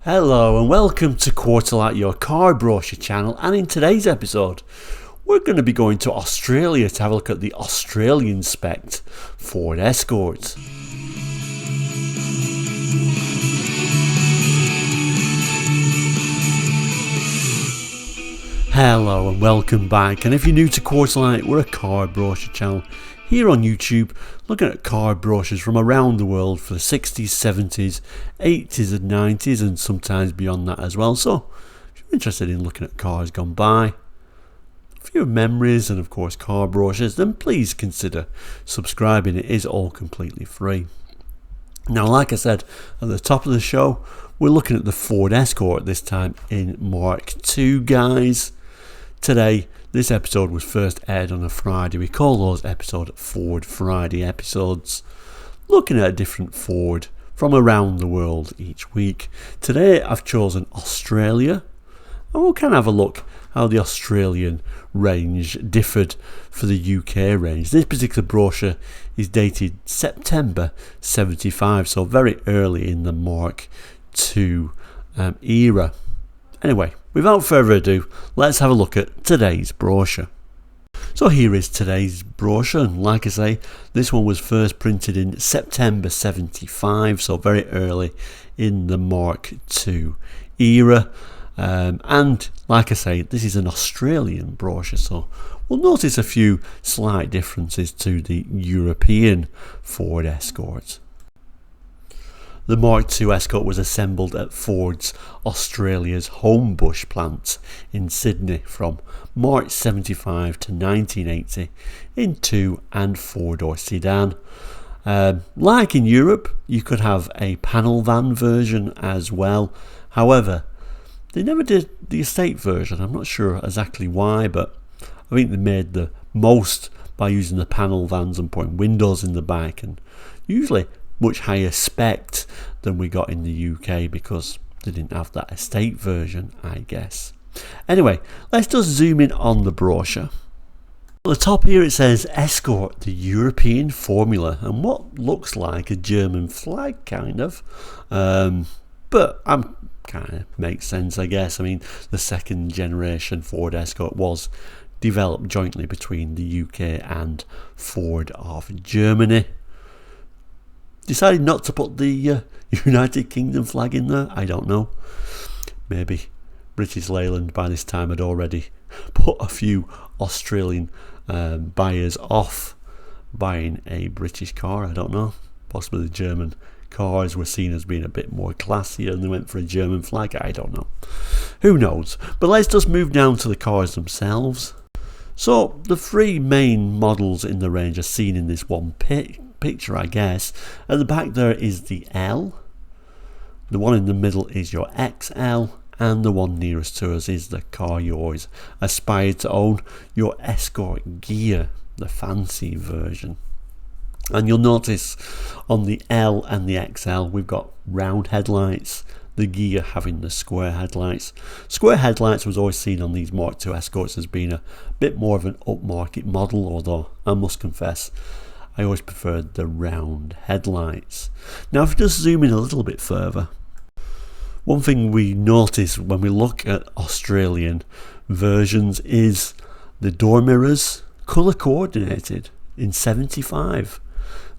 Hello and welcome to Quarterlight, your car brochure channel, and in today's episode we're going to be going to Australia to have a look at the Australian spec Ford Escort. Hello and welcome back, and if you're new to Quarterlight, we're a car brochure channel here on YouTube, looking at car brochures from around the world for the 60s, 70s, 80s and 90s and sometimes beyond that as well. So if you're interested in looking at cars gone by, a few memories and of course car brochures, then please consider subscribing. It is all completely free. Now, like I said at the top of the show, we're looking at the Ford Escort, this time in Mark II, guys. Today, this episode was first aired on a Friday. We call those episodes Ford Friday episodes, looking at a different Ford from around the world each week. Today I've chosen Australia, and we'll kind of have a look how the Australian range differed for the UK range. This particular brochure is dated September 75, so very early in the Mark II era. Anyway, without further ado, let's have a look at today's brochure. So here is today's brochure, and like I say, this one was first printed in September 75, so very early in the Mark II era. And like I say, this is an Australian brochure, so we'll notice a few slight differences to the European Ford Escort. The Mark II Escort was assembled at Ford's Australia's Homebush plant in Sydney from March 75 to 1980 in 2- and 4-door sedan. Like in Europe, you could have a panel van version as well. However, they never did the estate version. I'm not sure exactly why, but I think they made the most by using the panel vans and putting windows in the back, and usually much higher spec than we got in the UK because they didn't have that estate version, I guess. Anyway, let's just zoom in on the brochure. At the top here it says Escort, the European formula, and what looks like a German flag kind of, but kind of makes sense, I guess. I mean, the second generation Ford Escort was developed jointly between the UK and Ford of Germany. Decided not to put the United Kingdom flag in there. I don't know. Maybe British Leyland by this time had already put a few Australian buyers off buying a British car. I don't know. Possibly the German cars were seen as being a bit more classier and they went for a German flag. I don't know. Who knows? But let's just move down to the cars themselves. So the three main models in the range are seen in this one picture, I guess. At the back there is the L, the one in the middle is your XL, and the one nearest to us is the car you always aspired to own, your Escort Gear, the fancy version. And you'll notice on the L and the XL we've got round headlights, the Gear having the square headlights. Square headlights was always seen on these Mark II Escorts as being a bit more of an upmarket model, although I must confess I always preferred the round headlights. Now, if we just zoom in a little bit further, one thing we notice when we look at Australian versions is the door mirrors colour coordinated in 75.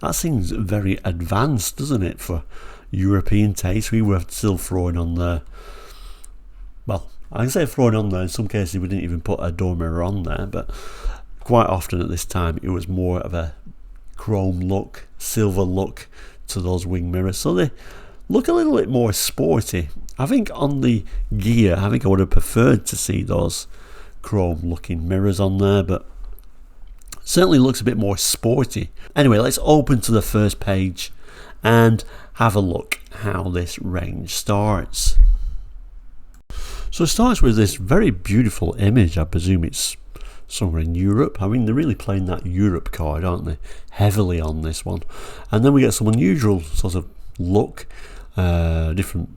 That seems very advanced, doesn't it, for European taste? We were still throwing on there. Well, I can say throwing on there, in some cases we didn't even put a door mirror on there, but quite often at this time it was more of a chrome look, silver look to those wing mirrors, so they look a little bit more sporty. I think on the Gear, I would have preferred to see those chrome looking mirrors on there, but certainly looks a bit more sporty. Anyway, let's open to the first page and have a look how this range starts. So it starts with this very beautiful image. I presume it's somewhere in Europe. I mean, they're really playing that Europe card, aren't they? Heavily on this one. And then we get some unusual sort of look, different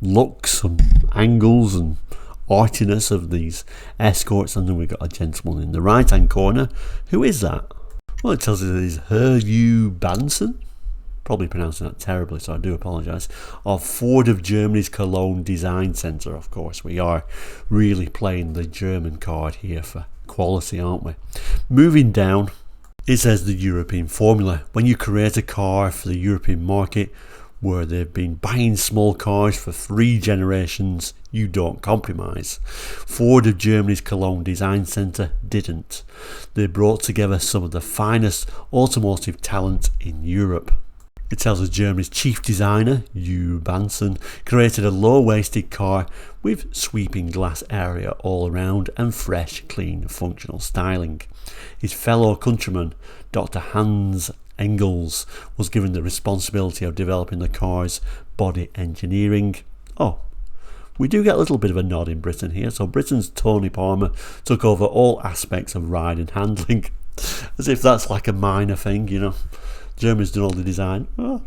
looks and angles and artiness of these Escorts. And then we've got a gentleman in the right hand corner. Who is that? Well, it tells us it is Hugh Banson. probably pronouncing that terribly, so I do apologise, of Ford of Germany's Cologne Design Centre. Of course, we are really playing the German card here for quality, aren't we? Moving down, it says the European formula. When you create a car for the European market, where they've been buying small cars for 3 generations, you don't compromise. Ford of Germany's Cologne Design Centre didn't. They brought together some of the finest automotive talent in Europe. It tells us Germany's chief designer, Hugh Banson, created a low-waisted car with sweeping glass area all around and fresh, clean, functional styling. His fellow countryman, Dr. Hans Engels, was given the responsibility of developing the car's body engineering. Oh, we do get a little bit of a nod in Britain here. So Britain's Tony Palmer took over all aspects of ride and handling, as if that's like a minor thing, you know. Germany's done all the design. Well,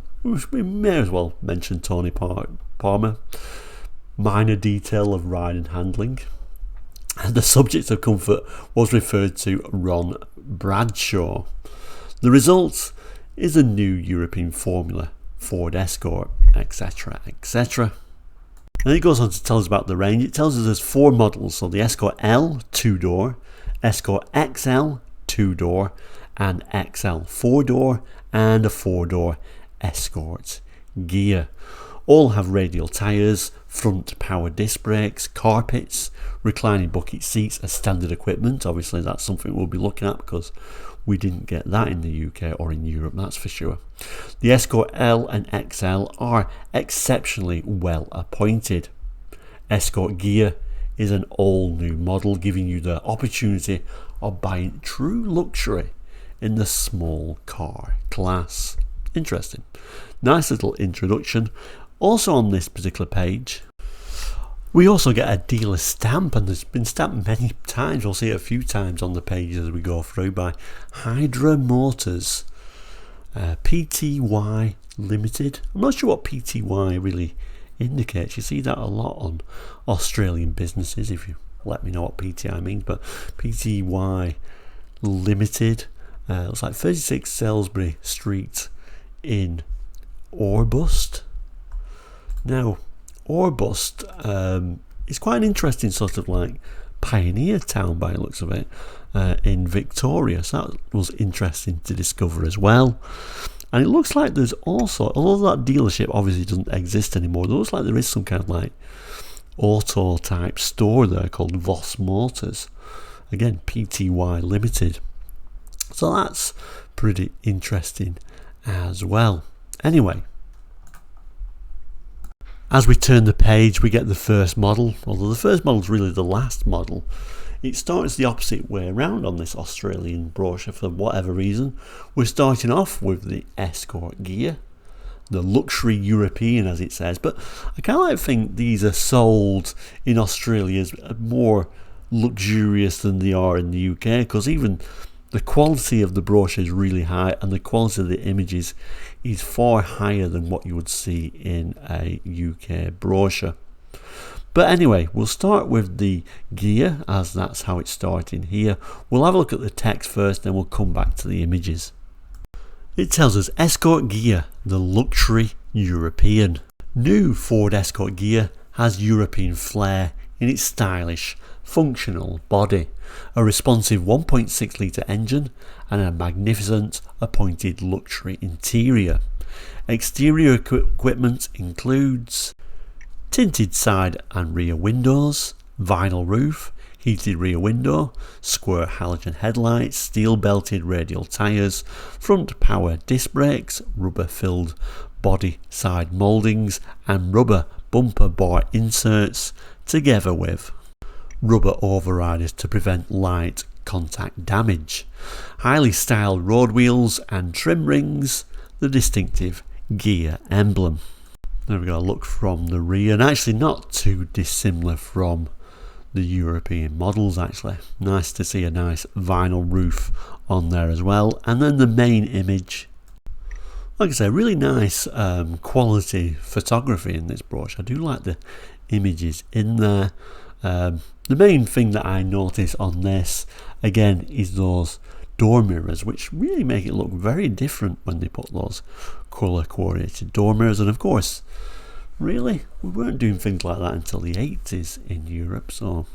we may as well mention Tony Palmer. Minor detail of ride and handling. And the subject of comfort was referred to Ron Bradshaw. The result is a new European formula, Ford Escort, etc, etc. And it goes on to tell us about the range. It tells us there's 4 models, so the Escort L 2-door, Escort XL 2-door, and XL 4-door, and a 4-door Escort Gear. All have radial tyres, front power disc brakes, carpets, reclining bucket seats as standard equipment. Obviously that's something we'll be looking at because we didn't get that in the UK or in Europe, that's for sure. The Escort L and XL are exceptionally well appointed. Escort Gear is an all new model, giving you the opportunity of buying true luxury in the small car class. Interesting. Nice little introduction. Also on this particular page, we also get a dealer stamp, and it's been stamped many times. We'll see it a few times on the page as we go through, by Hydra Motors, PTY Limited. I'm not sure what PTY really indicates. You see that a lot on Australian businesses, if you let me know what PTI means, but PTY Limited. Looks like 36 Salisbury Street in Orbost. Now, Orbost is quite an interesting sort of like pioneer town by the looks of it, in Victoria, so that was interesting to discover as well. And it looks like there's also, although that dealership obviously doesn't exist anymore, it looks like there is some kind of like auto type store there called Voss Motors, again PTY Limited, so that's pretty interesting as well. Anyway, as we turn the page, we get the first model, although the first model is really the last model. It starts the opposite way around on this Australian brochure for whatever reason. We're starting off with the Escort Gear, the luxury European as it says, but I kind of think these are sold in Australia as more luxurious than they are in the UK, because even the quality of the brochure is really high and the quality of the images is far higher than what you would see in a UK brochure. But anyway, we'll start with the Gear, as that's how it's starting here. We'll have a look at the text first, then we'll come back to the images. It tells us Escort Gear, the luxury European. New Ford Escort Gear has European flair in its stylish, functional body, a responsive 1.6 litre engine, and a magnificent appointed luxury interior. Exterior equipment includes tinted side and rear windows, vinyl roof, heated rear window, square halogen headlights, steel belted radial tyres, front power disc brakes, rubber filled body side mouldings, and rubber bumper bar inserts, together with rubber overriders to prevent light contact damage, highly styled road wheels and trim rings, the distinctive Gear emblem. There we go, a look from the rear, and actually not too dissimilar from the European models actually. Nice to see a nice vinyl roof on there as well. And then the main image, like I say, really nice quality photography in this brochure. I do like the images in there. The main thing that I notice on this again is those door mirrors, which really make it look very different when they put those colour coordinated door mirrors. And of course, really, we weren't doing things like that until the 80s in Europe, so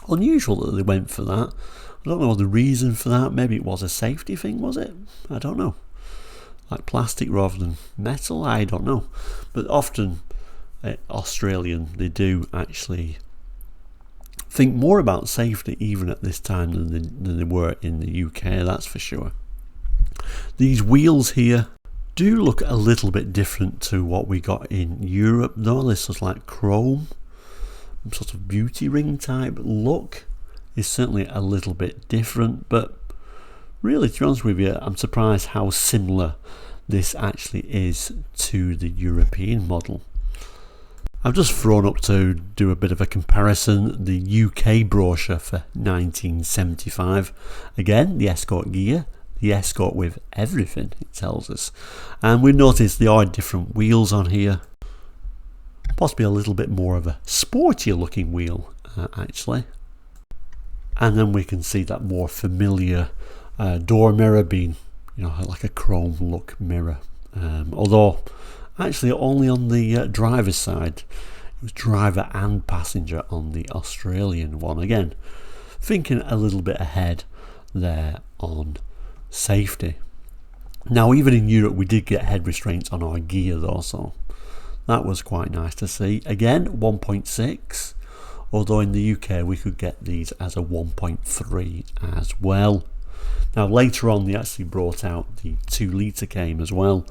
unusual that they went for that. I don't know the reason for that. Maybe it was a safety thing, was it? I don't know. Like plastic rather than metal, I don't know. But often Australian, they do actually think more about safety even at this time than they were in the UK, that's for sure. These wheels here do look a little bit different to what we got in Europe though. This was like chrome, sort of beauty ring type look. Is certainly a little bit different, but really, to be honest with you, I'm surprised how similar this actually is to the European model. I've just thrown up to do a bit of a comparison the UK brochure for 1975. Again, the Escort gear, the Escort with everything, it tells us. And we notice there are different wheels on here. Possibly a little bit more of a sportier looking wheel, actually. And then we can see that more familiar door mirror being, like a chrome look mirror. Although, actually only on the driver's side. It was driver and passenger on the Australian one. Again, thinking a little bit ahead there on safety. Now, even in Europe, we did get head restraints on our gear though, so that was quite nice to see. Again, 1.6. Although in the UK we could get these as a 1.3 as well. Now later on they actually brought out the 2 litre came as well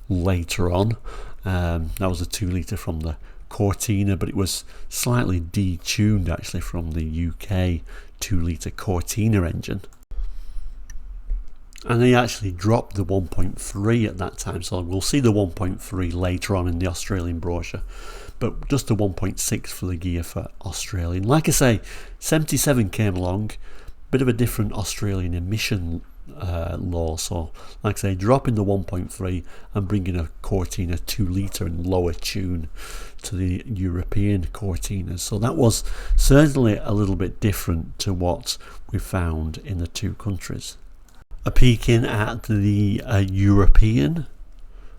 later on. That was a 2 litre from the Cortina, but it was slightly detuned actually from the UK 2 litre Cortina engine. And they actually dropped the 1.3 at that time, so we'll see the 1.3 later on in the Australian brochure. But just the 1.6 for the gear for Australian. Like I say, 77 came along, bit of a different Australian emission law. So, like I say, dropping the 1.3 and bringing a Cortina 2 litre and lower tune to the European Cortinas. So that was certainly a little bit different to what we found in the two countries. A peek in at the European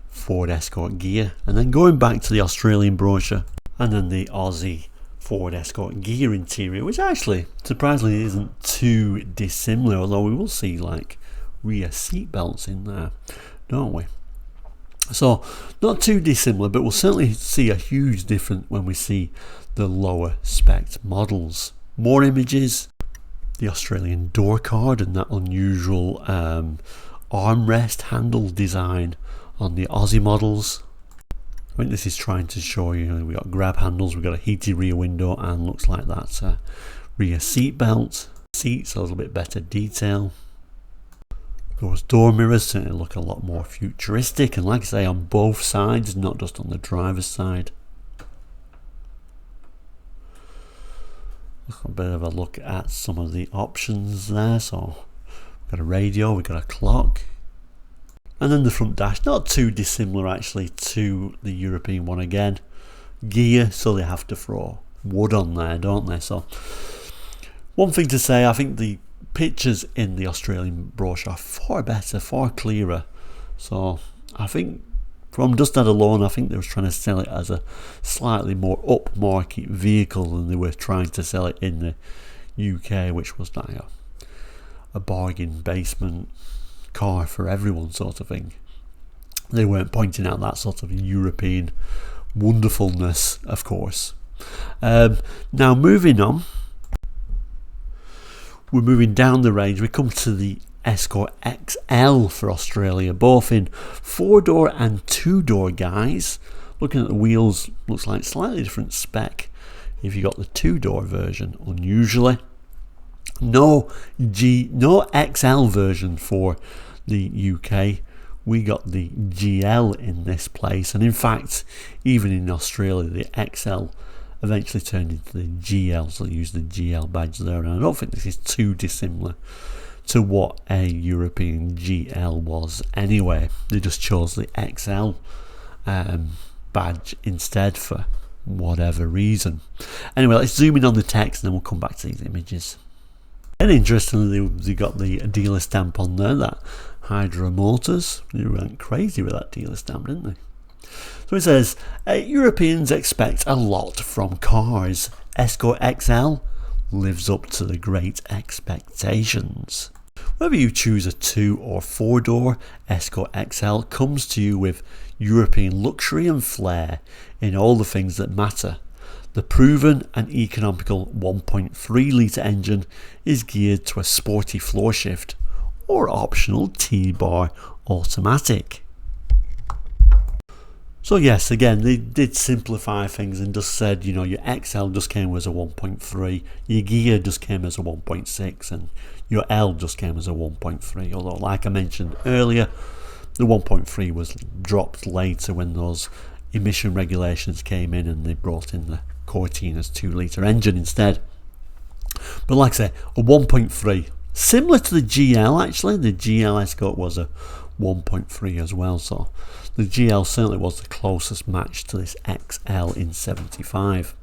Ford Escort gear, and then going back to the Australian brochure, and then the Aussie Ford Escort gear interior, which actually surprisingly isn't too dissimilar, although we will see like rear seat belts in there, don't we? So not too dissimilar, but we'll certainly see a huge difference when we see the lower spec models. More images, the Australian door card and that unusual armrest handle design on the Aussie models. I think this is trying to show you, we've got grab handles, we've got a heated rear window, and looks like that's a rear seat belt. Seats, a little bit better detail. Those door mirrors certainly look a lot more futuristic, and like I say, on both sides, not just on the driver's side. A bit of a look at some of the options there. So we've got a radio, we've got a clock, and then the front dash, not too dissimilar actually to the European one. Again, gear, so they have to throw wood on there, don't they? So one thing to say, I think the pictures in the Australian brochure are far better, far clearer. So I think from just that alone, I think they were trying to sell it as a slightly more upmarket vehicle than they were trying to sell it in the UK, which was like a bargain basement car for everyone sort of thing. They weren't pointing out that sort of European wonderfulness, of course. Now moving on, we're moving down the range. We come to the Escort XL for Australia, both in 4-door and 2-door guys. Looking at the wheels, looks like slightly different spec if you got the 2-door version, unusually. No XL version for the UK. We got the GL in this place, and in fact even in Australia the XL eventually turned into the GL, so they used the GL badge there, and I don't think this is too dissimilar to what a European GL was anyway. They just chose the XL badge instead for whatever reason. Anyway, let's zoom in on the text and then we'll come back to these images. And interestingly, they got the dealer stamp on there, that Hydra Motors. They went crazy with that dealer stamp, didn't they? So it says, Europeans expect a lot from cars. Escort XL lives up to the great expectations. Whether you choose a 2 or 4 door, Escort XL comes to you with European luxury and flair in all the things that matter. The proven and economical 1.3 litre engine is geared to a sporty floor shift or optional T-bar automatic. So yes, again, they did simplify things and just said, you know, your XL just came as a 1.3, your gear just came as a 1.6, and your L just came as a 1.3. Although, like I mentioned earlier, the 1.3 was dropped later when those emission regulations came in and they brought in the Cortina's 2 litre engine instead. But like I say, a 1.3, similar to the GL actually. The GL Escort was a 1.3 as well, so the GL certainly was the closest match to this XL in 75.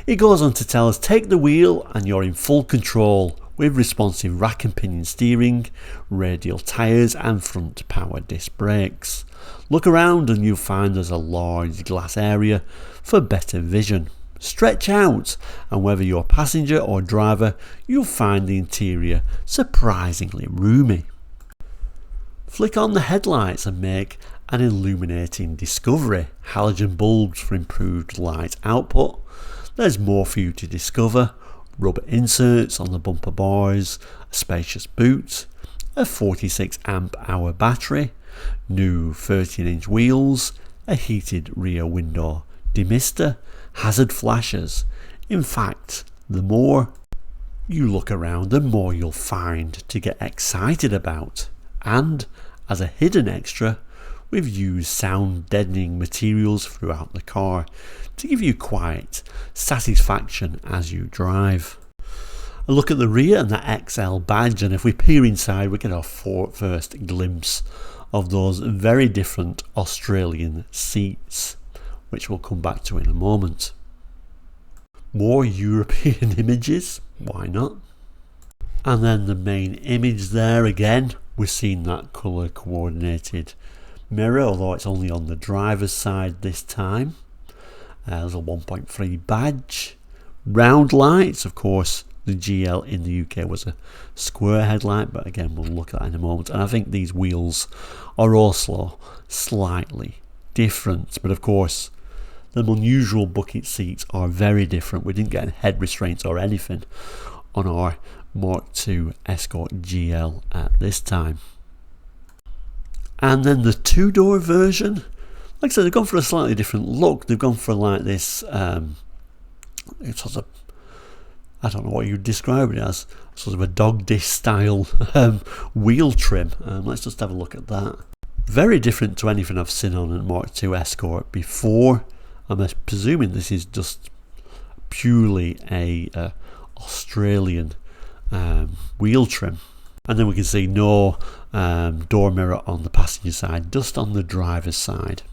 It goes on to tell us, take the wheel and you're in full control with responsive rack and pinion steering, radial tyres and front power disc brakes. Look around and you'll find there's a large glass area for better vision. Stretch out, and whether you're passenger or driver, you'll find the interior surprisingly roomy. Flick on the headlights and make an illuminating discovery. Halogen bulbs for improved light output. There's more for you to discover. Rubber inserts on the bumper bars, a spacious boot, a 46 amp hour battery, new 13-inch wheels, a heated rear window demister, hazard flashers. In fact, the more you look around, the more you'll find to get excited about. And as a hidden extra, we've used sound deadening materials throughout the car to give you quiet satisfaction as you drive. A look at the rear and the XL badge, and if we peer inside we get our first glimpse of those very different Australian seats, which we'll come back to in a moment. More European images, why not? And then the main image there again, we're seeing that colour coordinated mirror, although it's only on the driver's side this time. There's a 1.3 badge. Round lights, of course, the GL in the UK was a square headlight, but again we'll look at that in a moment. And I think these wheels are also slightly different, but of course the unusual bucket seats are very different. We didn't get head restraints or anything on our Mark II Escort GL at this time. And then the 2-door version, like I said, they've gone for a slightly different look. They've gone for like this it's sort of, I don't know what you'd describe it as, sort of a dog dish style wheel trim. Let's just have a look at that. Very different to anything I've seen on a Mark II Escort before. I'm presuming this is just purely a Australian wheel trim. And then we can see no door mirror on the passenger side, just on the driver's side.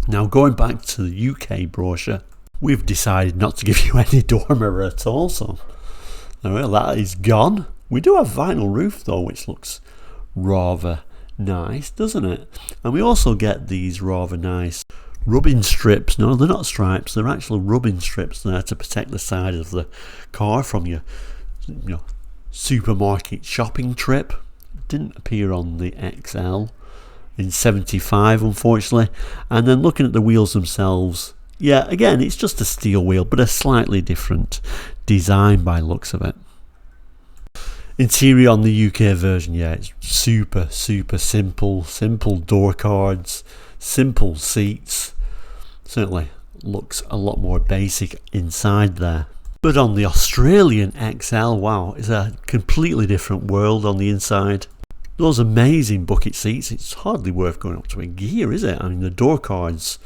Now going back to the UK brochure, we've decided not to give you any door mirror at all, so well, that is gone. We do have vinyl roof though, which looks rather nice, doesn't it? And we also get these rather nice rubbing strips. No, they're not stripes, they're actual rubbing strips there to protect the side of the car from your supermarket shopping trip. Didn't appear on the XL in 75, unfortunately. And then looking at the wheels themselves, yeah, again, it's just a steel wheel, but a slightly different design by looks of it. Interior on the UK version, yeah, it's super simple door cards, simple seats. Certainly looks a lot more basic inside there. But on the Australian XL, wow, it's a completely different world on the inside. Those amazing bucket seats, it's hardly worth going up to a gear, is it? I mean, the door cards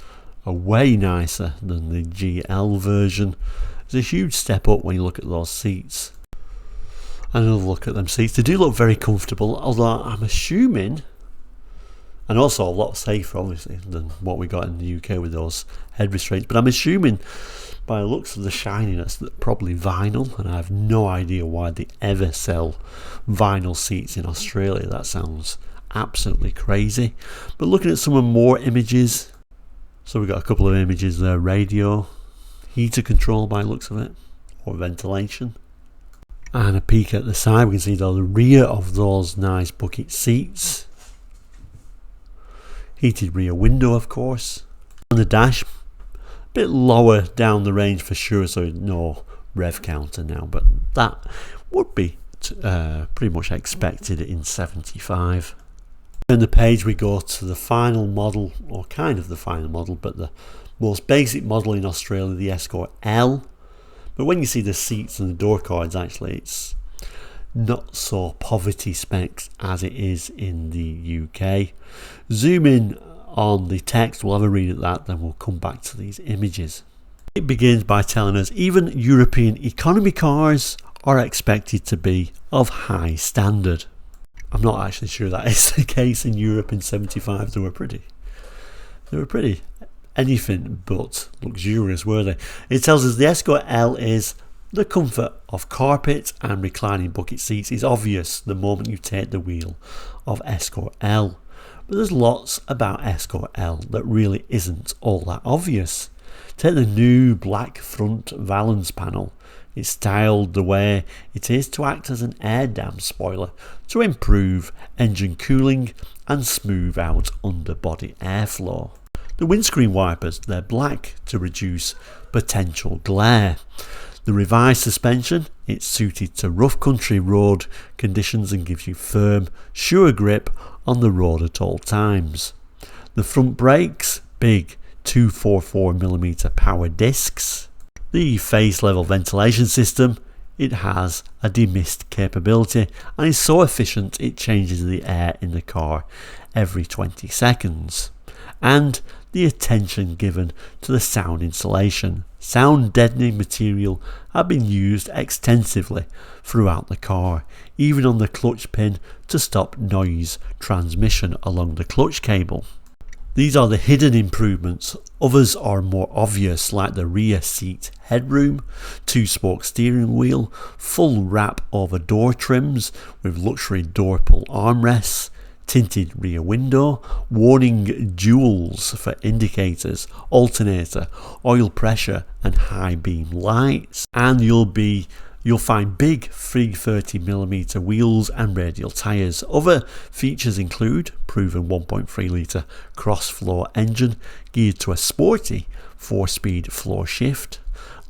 are way nicer than the GL version. It's a huge step up when you look at those seats. Another look at them seats. They do look very comfortable, although I'm assuming and also a lot safer obviously than what we got in the UK with those head restraints. But I'm assuming by the looks of the shininess that probably vinyl, and I have no idea why they ever sell vinyl seats in Australia. That sounds absolutely crazy. But looking at some more images, so we've got a couple of images there: radio, heater control by the looks of it, or ventilation, and a peek at the side. We can see the rear of those nice bucket seats, heated rear window of course, and the dash, a bit lower down the range for sure, so no rev counter now, but that would be pretty much expected in 75. On the page we go to the final model, or kind of the final model, but the most basic model in Australia, the Escort L. But when you see the seats and the door cards, actually it's not so poverty specs as it is in the UK. Zoom in on the text, we'll have a read at that, then we'll come back to these images. It begins by telling us even European economy cars are expected to be of high standard. I'm not actually sure that is the case in Europe in 75. They were pretty anything but luxurious, were they? It tells us the Escort L is the comfort of carpet and reclining bucket seats is obvious the moment you take the wheel of Escort L. But there's lots about Escort L that really isn't all that obvious. Take the new black front valance panel. It's styled the way it is to act as an air dam spoiler to improve engine cooling and smooth out underbody airflow. The windscreen wipers, they're black to reduce potential glare. The revised suspension, it's suited to rough country road conditions and gives you firm, sure grip on the road at all times. The front brakes, big 244mm power discs. The face level ventilation system, it has a demist capability and is so efficient it changes the air in the car every 20 seconds. And the attention given to the sound insulation. Sound deadening material have been used extensively throughout the car, even on the clutch pin to stop noise transmission along the clutch cable. These are the hidden improvements. Others are more obvious, like the rear seat headroom, 2-spoke steering wheel, full wrap over door trims with luxury door pull armrests, tinted rear window, warning jewels for indicators, alternator, oil pressure and high beam lights, and you'll find big 330mm wheels and radial tyres. Other features include proven 1.3 litre cross-floor engine geared to a sporty 4-speed floor shift,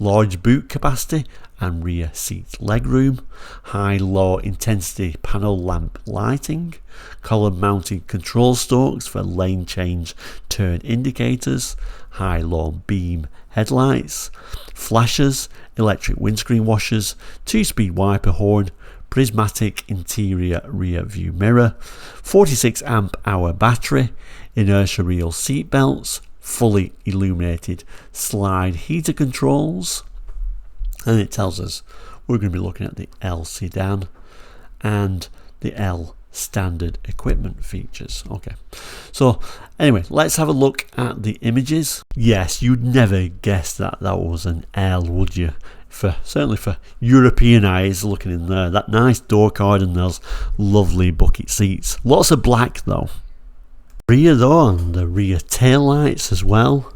large boot capacity and rear seat legroom, high-low intensity panel lamp lighting, column-mounted control stalks for lane change turn indicators, high-low beam headlights, flashers, electric windscreen washers, 2-speed wiper horn, prismatic interior rear view mirror, 46 amp hour battery, inertia reel seat belts, fully illuminated slide heater controls. And it tells us we're going to be looking at the L sedan and the L standard equipment features. Okay, so anyway, let's have a look at the images. Yes, you'd never guess that was an L, would you? Certainly for European eyes looking in there. That nice door card and those lovely bucket seats. Lots of black though. Rear though, and the rear tail lights as well.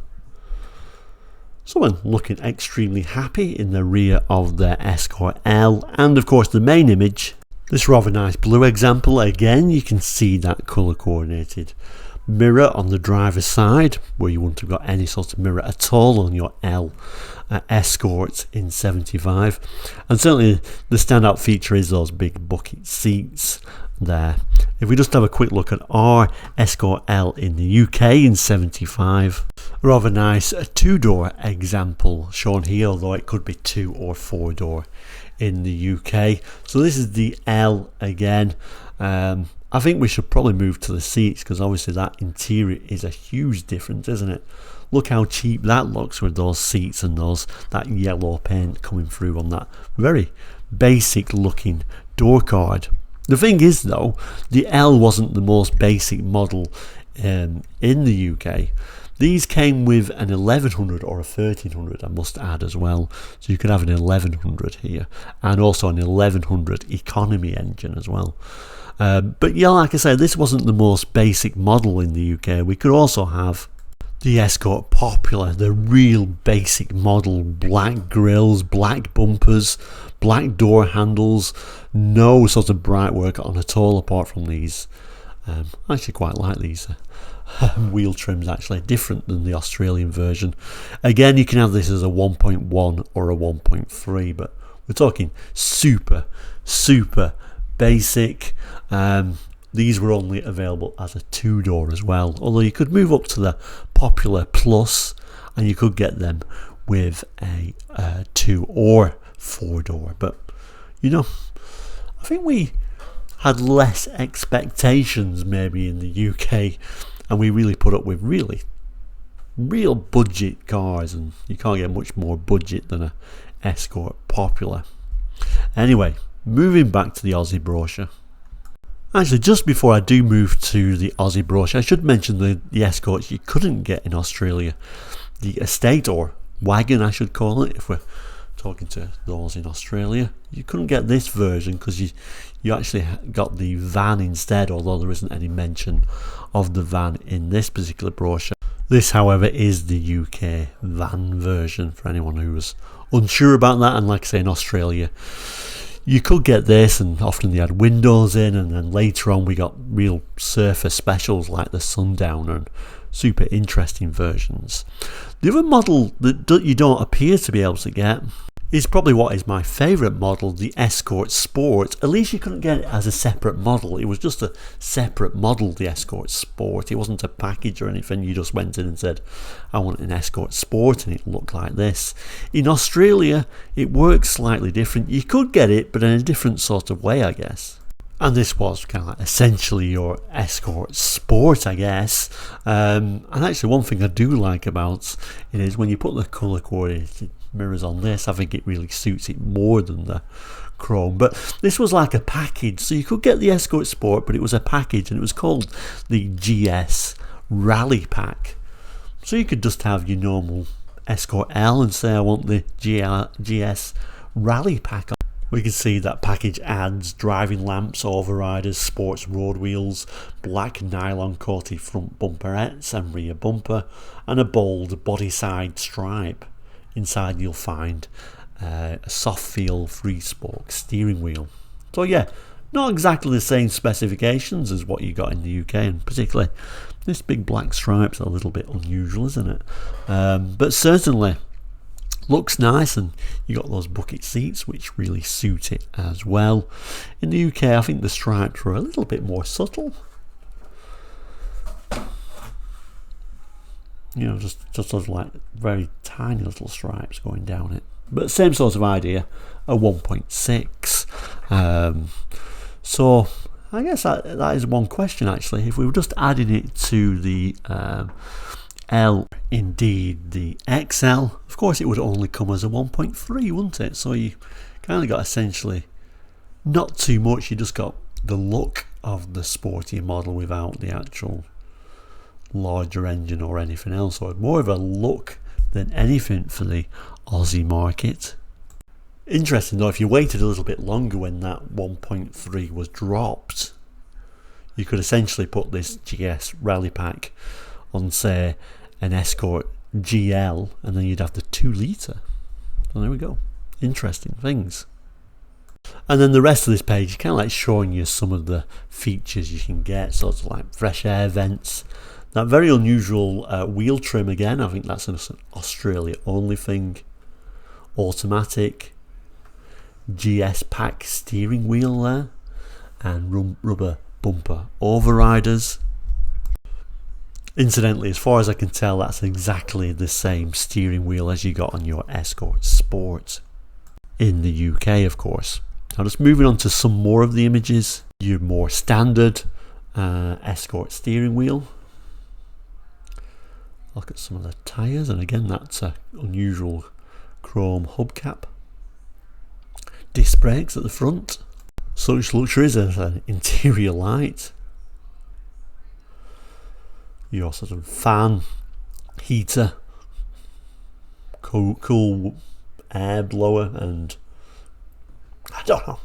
Someone looking extremely happy in the rear of their Escort L, and of course the main image, this rather nice blue example. Again, you can see that colour coordinated mirror on the driver's side, where you wouldn't have got any sort of mirror at all on your L Escort in 75. And certainly the standout feature is those big bucket seats there. If we just have a quick look at our Escort L in the UK in 75, a rather nice 2-door example shown here, although it could be 2 or 4-door in the UK. So this is the L again. I think we should probably move to the seats, because obviously that interior is a huge difference, isn't it? Look how cheap that looks with those seats and that yellow paint coming through on that very basic looking door card. The thing is though, the L wasn't the most basic model in the UK. These came with an 1100 or a 1300, I must add as well. So you could have an 1100 here, and also an 1100 economy engine as well. But yeah, like I said, this wasn't the most basic model in the UK. We could also have the Escort Popular, the real basic model, black grills, black bumpers, black door handles, no sort of bright work on at all apart from these. I actually quite like these wheel trims, actually, different than the Australian version. Again, you can have this as a 1.1 or a 1.3, but we're talking super basic. These were only available as a 2-door as well, although you could move up to the Popular Plus and you could get them with a 2 or 4-door. But you know, I think we had less expectations maybe in the UK, and we really put up with real budget cars, and you can't get much more budget than a Escort Popular. Anyway, moving back to the Aussie brochure. Actually, just before I do move to the Aussie brochure, I should mention the Escorts you couldn't get in Australia. The estate, or wagon I should call it, if we're talking to those in Australia. You couldn't get this version because you actually got the van instead, although there isn't any mention of the van in this particular brochure. This, however, is the UK van version for anyone who was unsure about that. And like I say, in Australia you could get this, and often they had windows in, and then later on we got real surfer specials like the Sundowner and super interesting versions. The other model that you don't appear to be able to get is probably what is my favourite model, the Escort Sport. At least you couldn't get it as a separate model. It was just a separate model, the Escort Sport. It wasn't a package or anything. You just went in and said, I want an Escort Sport, and it looked like this. In Australia, it works slightly different. You could get it, but in a different sort of way, I guess. And this was kind of like essentially your Escort Sport, I guess. And actually, one thing I do like about it is when you put the colour coordinated mirrors on this, I think it really suits it more than the chrome. But this was like a package, so you could get the Escort Sport, but it was a package, and it was called the GS Rally Pack. So you could just have your normal Escort L and say I want the GS Rally Pack. We can see that package adds driving lamps, overriders, sports road wheels, black nylon coated front bumperettes and rear bumper, and a bold body side stripe. Inside you'll find a soft feel 3-spoke steering wheel. So yeah, not exactly the same specifications as what you got in the UK, and particularly this big black stripe's a little bit unusual, isn't it? But certainly looks nice, and you got those bucket seats which really suit it as well. In the UK, I think the stripes were a little bit more subtle. You know, just sort of like very tiny little stripes going down it. But same sort of idea, a 1.6. So I guess that is one question actually. If we were just adding it to the L, indeed the XL, of course it would only come as a 1.3, wouldn't it? So you kind of got essentially not too much. You just got the look of the sporty model without the actual larger engine or anything else, or more of a look than anything for the Aussie market. Interesting though, if you waited a little bit longer when that 1.3 was dropped, you could essentially put this GS Rally Pack on, say, an Escort GL, and then you'd have the 2 litre. So there we go, interesting things. And then the rest of this page is kind of like showing you some of the features you can get, sort of like fresh air vents, that very unusual wheel trim again, I think that's an Australia only thing, automatic, GS pack steering wheel there, and rubber bumper overriders. Incidentally, as far as I can tell, that's exactly the same steering wheel as you got on your Escort Sport in the UK, of course. Now just moving on to some more of the images, your more standard Escort steering wheel. Look at some of the tyres, and again that's an unusual chrome hubcap. Disc brakes at the front. Such luxuries as an interior light. your sort of fan, heater, cool air blower, and I don't know,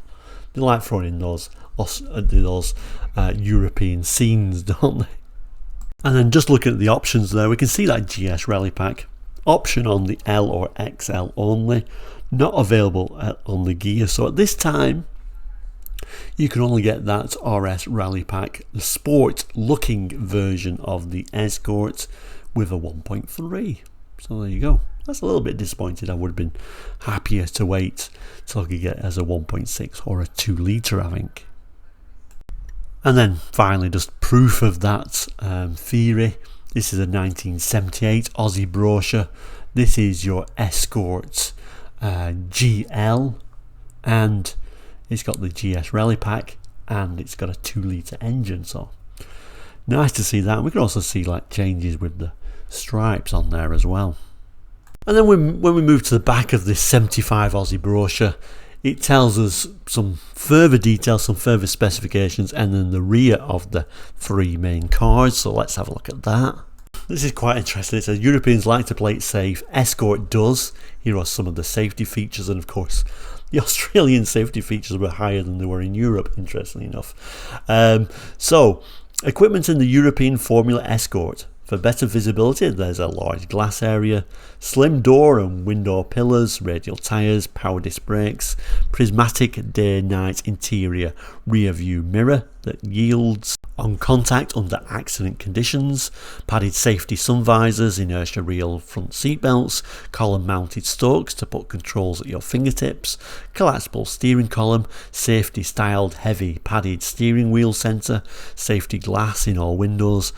they like throwing in those European scenes, don't they? And then just looking at the options there, we can see that GS Rally Pack option on the L or XL only, not available on the Gear. So at this time you can only get that RS Rally Pack, the sport looking version of the Escort with a 1.3. So there you go. That's a little bit disappointed. I would have been happier to wait till I could get it as a 1.6 or a 2 litre, I think. And then finally, just proof of that theory. This is a 1978 Aussie brochure. This is your Escort GL, and it's got the GS Rally Pack, and it's got a 2 litre engine. So nice to see that. We can also see like changes with the stripes on there as well. And then when we move to the back of this 75 Aussie brochure, it tells us some further details, some further specifications, and then the rear of the 3 main cars. So let's have a look at that. This is quite interesting. It says Europeans like to play it safe. Escort does. Here are some of the safety features, and of course the Australian safety features were higher than they were in Europe, interestingly enough. So equipment in the European Formula Escort. For better visibility, there's a large glass area, slim door and window pillars, radial tyres, power disc brakes, prismatic day-night interior rear view mirror that yields on contact under accident conditions, padded safety sun visors, inertia reel front seat belts, column mounted stalks to put controls at your fingertips, collapsible steering column, safety styled heavy padded steering wheel centre, safety glass in all windows,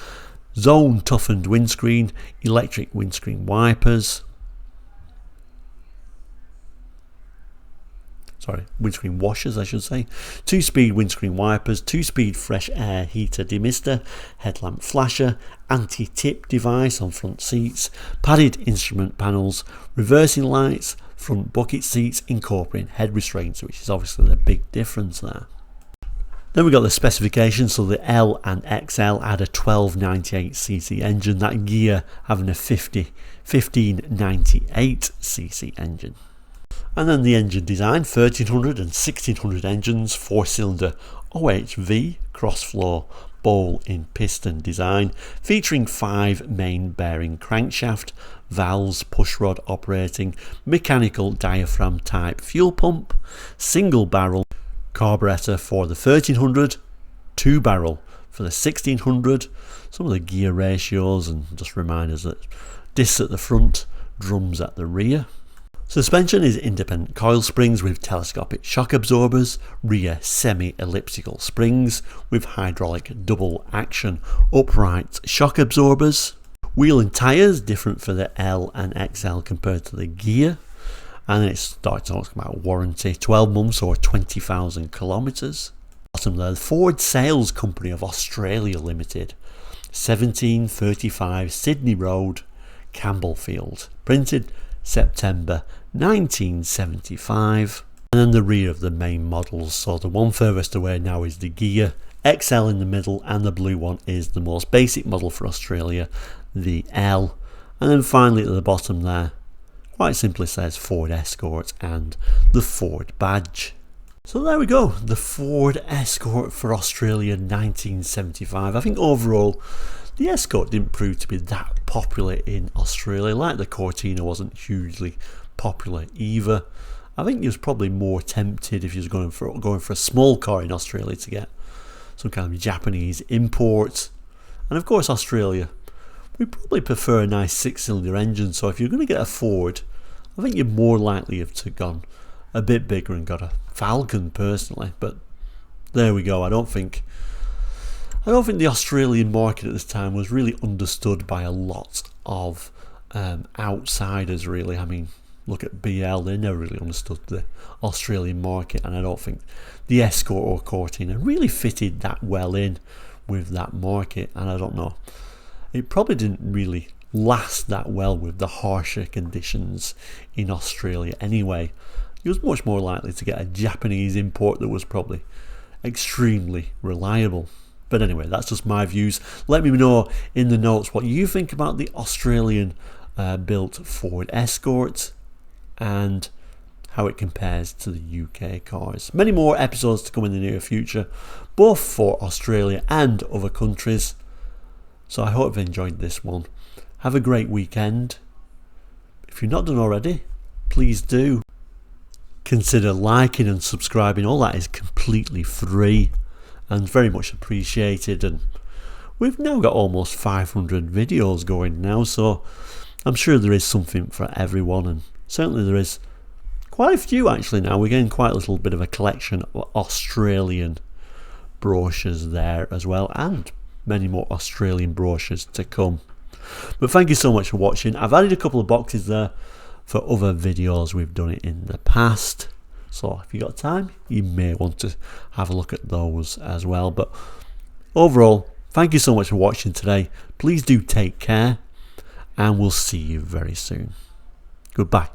zone toughened windscreen, electric windscreen wipers, windscreen washers I should say, 2-speed windscreen wipers, 2-speed fresh air heater demister, headlamp flasher, anti-tip device on front seats, padded instrument panels, reversing lights, front bucket seats incorporating head restraints, which is obviously the big difference there. Then we got the specifications. So the L and XL had a 1298cc engine, that Gear having a 1598cc engine. And then the engine design, 1300 and 1600 engines, 4-cylinder OHV cross-flow bowl in piston design, featuring 5 main bearing crankshaft, valves, pushrod operating, mechanical diaphragm type fuel pump, single barrel carburetor for the 1300, 2 barrel for the 1600, some of the gear ratios, and just reminders that discs at the front, drums at the rear. Suspension is independent coil springs with telescopic shock absorbers, rear semi-elliptical springs with hydraulic double action upright shock absorbers. Wheel and tyres different for the L and XL compared to the Gear. And it starts talking about warranty, 12 months or 20,000 kilometres. Bottom there, Ford Sales Company of Australia Limited, 1735 Sydney Road, Campbellfield, printed September 1975. And then the rear of the main models, so the one furthest away now is the Gear, XL in the middle, and the blue one is the most basic model for Australia, the L. And then finally at the bottom there, quite simply says Ford Escort and the Ford badge. So there we go, the Ford Escort for Australia 1975. I think overall the Escort didn't prove to be that popular in Australia. Like the Cortina wasn't hugely popular either. I think you was probably more tempted if you was going for a small car in Australia to get some kind of Japanese import. And of course Australia, we probably prefer a nice 6-cylinder engine, so if you're going to get a Ford, I think you're more likely to have gone a bit bigger and got a Falcon personally. But there we go. I don't think the Australian market at this time was really understood by a lot of outsiders really. I mean, look at BL, they never really understood the Australian market, and I don't think the Escort or Cortina really fitted that well in with that market. And I don't know, it probably didn't really last that well with the harsher conditions in Australia anyway. It was much more likely to get a Japanese import that was probably extremely reliable. But anyway, that's just my views. Let me know in the notes what you think about the Australian built Ford Escort and how it compares to the UK cars. Many more episodes to come in the near future, both for Australia and other countries. So I hope you've enjoyed this one. Have a great weekend. If you're not done already, please do. Consider liking and subscribing. All that is completely free and very much appreciated. And we've now got almost 500 videos going now, so I'm sure there is something for everyone, and certainly there is quite a few actually now. We're getting quite a little bit of a collection of Australian brochures there as well, and many more Australian brochures to come. But thank you so much for watching. I've added a couple of boxes there for other videos we've done it in the past, so if you got time you may want to have a look at those as well. But overall, thank you so much for watching today. Please do take care, and we'll see you very soon. Goodbye.